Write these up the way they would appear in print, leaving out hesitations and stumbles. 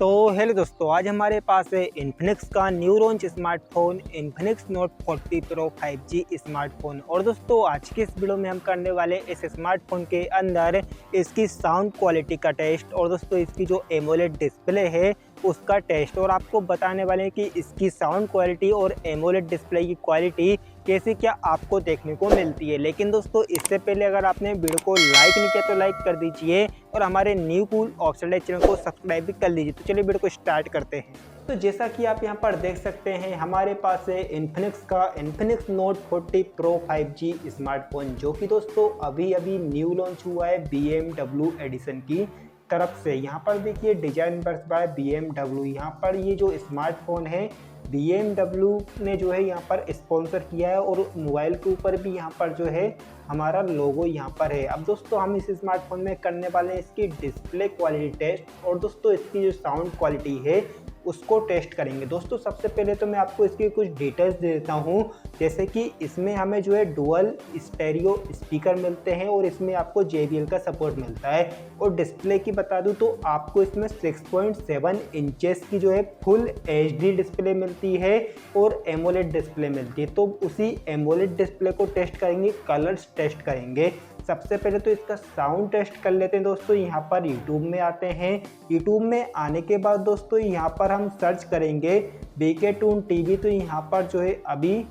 तो हेलो दोस्तों, आज हमारे पास है इन्फिनिक्स का new launch smartphone Infinix note 40 pro 5G smartphone. और दोस्तों आज की इस वीडियो में हम करने वाले इस स्मार्टफोन के अंदर इसकी साउंड क्वालिटी का टेस्ट और दोस्तों इसकी जो एमोलेड डिस्प्ले है उसका टेस्ट, और आपको बताने वाले हैं कि इसकी साउंड क्वालिटी और एमोलेड डिस्प्ले की क्वालिटी कैसे क्या आपको देखने को मिलती है। लेकिन दोस्तों इससे पहले अगर आपने वीडियो को लाइक नहीं किया तो लाइक कर दीजिए और हमारे न्यू कूल ऑफिशियल चैनल को सब्सक्राइब भी कर लीजिए। तो चलिए वीडियो को स्टार्ट करते हैं। तो जैसा कि आप यहाँ पर देख सकते हैं हमारे पास है इन्फिनिक्स का Infinix note 40 pro 5G smartphone, जो कि दोस्तों अभी अभी न्यू लॉन्च हुआ है BMW एडिशन की तरफ से। यहाँ पर देखिए डिजाइन बर्स बाय BMW। यहाँ पर ये जो स्मार्टफोन है BMW ने जो है यहाँ पर स्पॉन्सर किया है और मोबाइल के ऊपर भी यहाँ पर जो है हमारा लोगो यहाँ पर है। अब दोस्तों हम इस स्मार्टफोन में करने वाले हैं इसकी डिस्प्ले क्वालिटी टेस्ट और दोस्तों इसकी जो साउंड क्वालिटी है उसको टेस्ट करेंगे। दोस्तों सबसे पहले तो मैं आपको इसकी कुछ डिटेल्स दे देता हूँ, जैसे कि इसमें हमें जो है डुअल स्टेरियो स्पीकर मिलते हैं और इसमें आपको JBL का सपोर्ट मिलता है। और डिस्प्ले की बता दूं तो आपको इसमें 6.7 इंचेस की जो है फुल HD डिस्प्ले मिलती है और एमोलेड डिस्प्ले मिलती है। तो उसी एमोलेड डिस्प्ले को टेस्ट करेंगे, कलर्स टेस्ट करेंगे। सबसे पहले तो इसका साउंड टेस्ट कर लेते हैं। दोस्तों यहाँ पर यूट्यूब में आते हैं। यूट्यूब में आने के बाद दोस्तों यहाँ पर हम सर्च करेंगे BK टून TV। तो यहाँ पर जो है अभी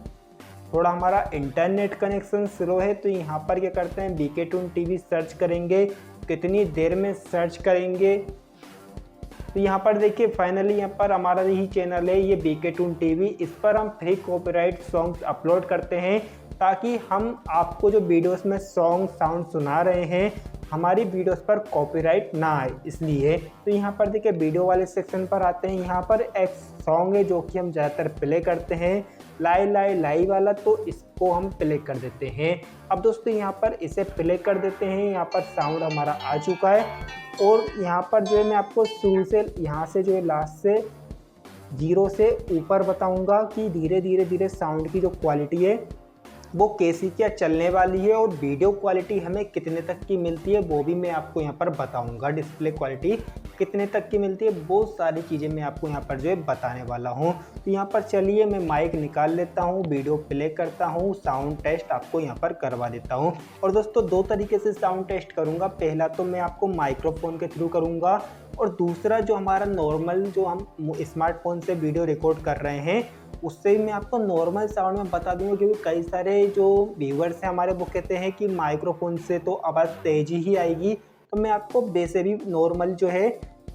थोड़ा हमारा इंटरनेट कनेक्शन स्लो है, तो यहाँ पर क्या करते हैं BK टून TV सर्च करेंगे। कितनी देर में सर्च करेंगे तो यहाँ पर देखिए फाइनली यहाँ पर हमारा यही चैनल है, ये BK टून TV। इस पर हम फ्री कॉपीराइट सॉन्ग्स अपलोड करते हैं ताकि हम आपको जो वीडियोस में सॉन्ग साउंड सुना रहे हैं हमारी वीडियोस पर कॉपीराइट ना आए इसलिए। तो यहाँ पर देखिए वीडियो वाले सेक्शन पर आते हैं। यहाँ पर एक सॉन्ग है जो कि हम ज़्यादातर प्ले करते हैं, लाई लाई लाई वाला, तो इसको हम प्ले कर देते हैं। अब दोस्तों यहाँ पर इसे प्ले कर देते हैं। यहाँ पर साउंड हमारा आ चुका है और यहाँ पर जो है मैं आपको शुरू से यहाँ से जो है लास्ट से 0 से ऊपर बताऊंगा कि धीरे धीरे धीरे साउंड की जो क्वालिटी है वो कैसी क्या चलने वाली है और वीडियो क्वालिटी हमें कितने तक की मिलती है वो भी मैं आपको यहाँ पर बताऊंगा। डिस्प्ले क्वालिटी कितने तक की मिलती है बहुत सारी चीज़ें मैं आपको यहाँ पर जो है बताने वाला हूँ। तो यहाँ पर चलिए मैं माइक निकाल लेता हूँ, वीडियो प्ले करता हूँ, साउंड टेस्ट आपको यहाँ पर करवा देता हूँ। और दोस्तों दो तरीके से साउंड टेस्ट करूँगा। पहला तो मैं आपको माइक्रोफोन के थ्रू करूँगा और दूसरा जो हमारा नॉर्मल जो हम स्मार्टफोन से वीडियो रिकॉर्ड कर रहे हैं उससे भी मैं आपको नॉर्मल साउंड में बता दूंगा। क्योंकि कई सारे जो व्यूअर्स हैं हमारे वो कहते हैं कि माइक्रोफोन से तो आवाज़ तेज ही आएगी, तो मैं आपको वैसे भी नॉर्मल जो है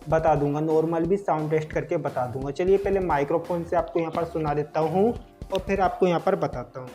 बता दूंगा, नॉर्मल भी साउंड टेस्ट करके बता दूंगा। चलिए पहले माइक्रोफोन से आपको यहाँ पर सुना देता हूँ और फिर आपको यहाँ पर बताता हूँ।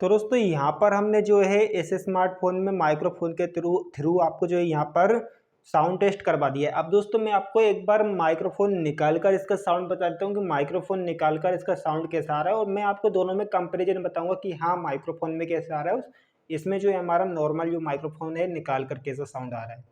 तो दोस्तों यहाँ पर हमने जो है इस स्मार्टफोन में माइक्रोफोन के थ्रू थ्रू आपको जो है यहाँ पर साउंड टेस्ट करवा दिया है। अब दोस्तों मैं आपको एक बार माइक्रोफोन निकाल कर इसका साउंड बता देता हूँ कि माइक्रोफोन निकाल कर इसका साउंड कैसा आ रहा है, और मैं आपको दोनों में कंपैरिजन बताऊंगा कि हाँ माइक्रोफोन में कैसा आ रहा है, इसमें जो है हमारा नॉर्मल जो माइक्रोफोन है निकाल कर कैसा साउंड आ रहा है।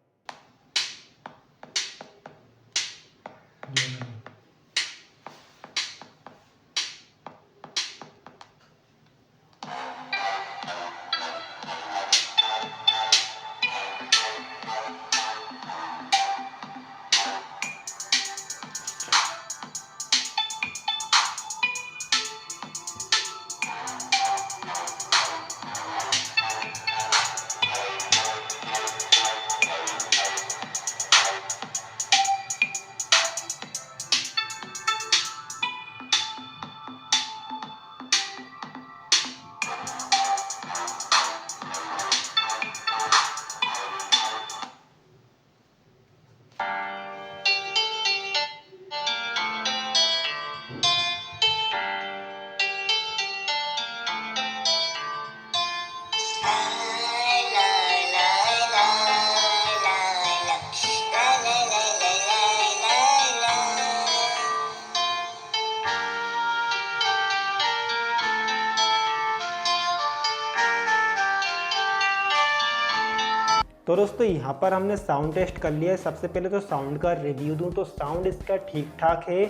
तो दोस्तों यहाँ पर हमने साउंड टेस्ट कर लिया है। सबसे पहले तो साउंड का रिव्यू दूँ तो साउंड इसका ठीक ठाक है।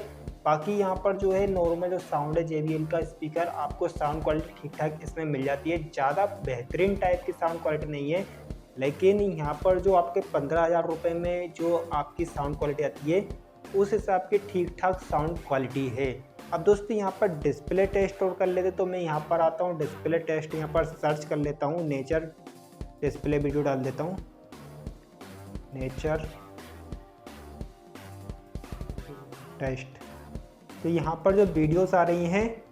बाकी यहाँ पर जो है नॉर्मल जो साउंड है JBL का स्पीकर, आपको साउंड क्वालिटी ठीक ठाक इसमें मिल जाती है। ज़्यादा बेहतरीन टाइप की साउंड क्वालिटी नहीं है, लेकिन यहाँ पर जो आपके 15,000 रुपये में जो आपकी साउंड क्वालिटी आती है उस हिसाब की ठीक ठाक साउंड क्वालिटी है। अब दोस्तों यहाँ पर डिस्प्ले टेस्ट और कर लेते, तो मैं यहाँ पर आता हूँ डिस्प्ले टेस्ट, यहाँ पर सर्च कर लेता हूँ नेचर डिस्प्ले वीडियो डाल देता हूँ, नेचर टेस्ट। तो यहाँ पर जो वीडियोस आ रही हैं,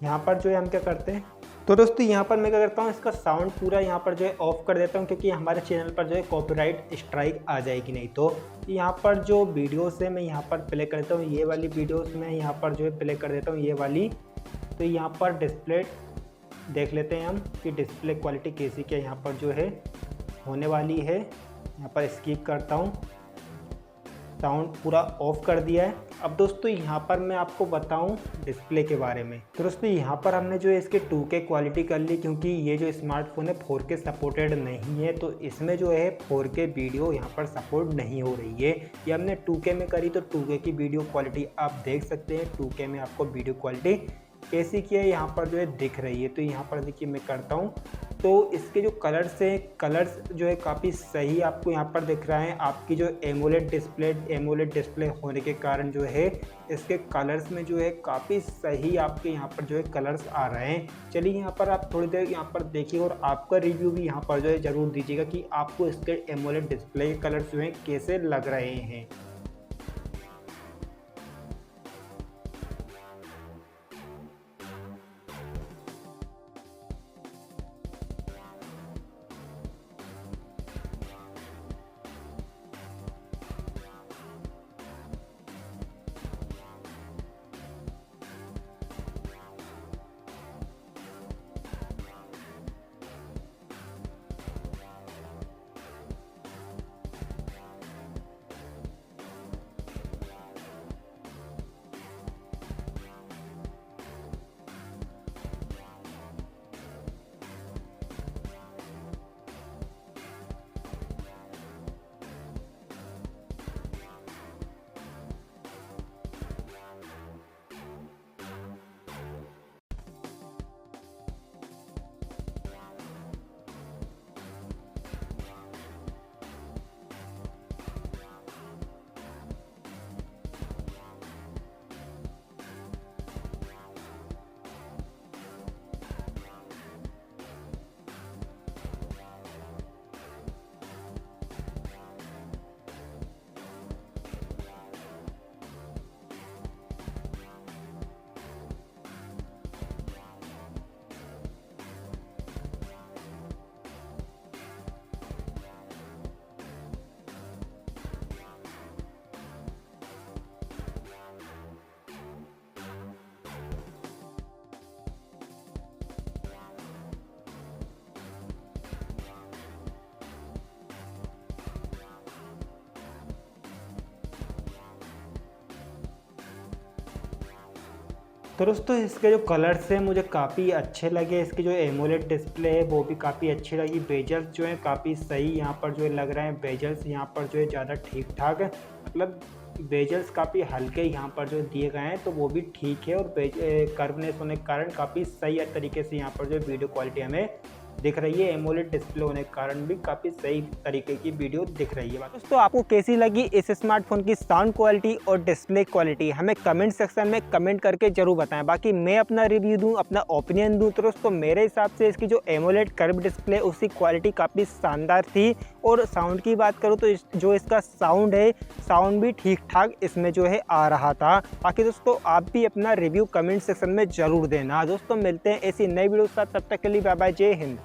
यहाँ पर जो है हम क्या करते हैं, तो दोस्तों यहाँ पर मैं क्या करता हूँ इसका साउंड पूरा यहाँ पर जो है ऑफ कर देता हूँ, क्योंकि हमारे चैनल पर जो है कॉपीराइट स्ट्राइक आ जाएगी नहीं। तो यहाँ पर जो वीडियोस है मैं यहाँ पर प्ले कर देता हूँ, ये वाली वीडियोस मैं यहाँ पर जो है प्ले कर देता हूँ, ये वाली। तो यहाँ पर डिस्प्ले देख लेते हैं हम कि डिस्प्ले क्वालिटी कैसी क्या यहाँ पर जो है होने वाली है। यहाँ पर स्किप करता हूँ, साउंड पूरा ऑफ कर दिया है। अब दोस्तों यहाँ पर मैं आपको बताऊँ डिस्प्ले के बारे में। तो दोस्तों यहाँ पर हमने जो है इसके 2K क्वालिटी कर ली, क्योंकि ये जो स्मार्टफोन है 4K सपोर्टेड नहीं है, तो इसमें जो है 4K वीडियो यहाँ पर सपोर्ट नहीं हो रही है। ये हमने 2K में करी, तो 2K की वीडियो क्वालिटी आप देख सकते हैं। 2K में आपको वीडियो क्वालिटी कैसी की है यहाँ पर जो है दिख रही है। तो यहाँ पर देखिए मैं करता हूँ, तो इसके जो कलर्स हैं, कलर्स जो है काफ़ी सही आपको यहाँ पर दिख रहा है। आपकी जो एमोलेड डिस्प्ले होने के कारण जो है इसके कलर्स में जो है काफ़ी सही आपके यहाँ पर जो है कलर्स आ रहे हैं। चलिए यहाँ पर आप थोड़ी देर यहाँ पर देखिए और आपका रिव्यू भी यहाँ पर जो है ज़रूर दीजिएगा कि आपको इसके एमोलेड डिस्प्ले के कलर्स जो हैं कैसे लग रहे हैं। तो दोस्तों इसके जो कलर्स हैं मुझे काफ़ी अच्छे लगे, इसकी जो एमोलेड डिस्प्ले है वो भी काफ़ी अच्छी लगी। बेजल्स जो है काफ़ी सही यहाँ पर जो है लग रहे हैं, बेजल्स यहाँ पर जो है ज़्यादा ठीक ठाक है, मतलब बेजल्स काफ़ी हल्के यहाँ पर जो दिए गए हैं तो वो भी ठीक है। और कर्वनेस होने के कारण काफ़ी सही तरीके से यहाँ पर जो वीडियो क्वालिटी हमें दिख रही है। एमोलेड डिस्प्ले होने के कारण भी काफ़ी सही तरीके की वीडियो दिख रही है। दोस्तों आपको कैसी लगी इस स्मार्टफोन की साउंड क्वालिटी और डिस्प्ले क्वालिटी, हमें कमेंट सेक्शन में कमेंट करके जरूर बताएं। बाकी मैं अपना रिव्यू दूं, अपना ओपिनियन दूं, तो दोस्तों मेरे हिसाब से इसकी जो एमोलेड कर्व डिस्प्ले उसकी क्वालिटी काफ़ी शानदार थी। और साउंड की बात करूँ तो जो इसका साउंड है, साउंड भी ठीक ठाक इसमें जो है आ रहा था। बाकी दोस्तों आप भी अपना रिव्यू कमेंट सेक्शन में ज़रूर देना। दोस्तों मिलते हैं ऐसी नई वीडियो के साथ, तब तक के लिए बाय बाय, जय हिंद।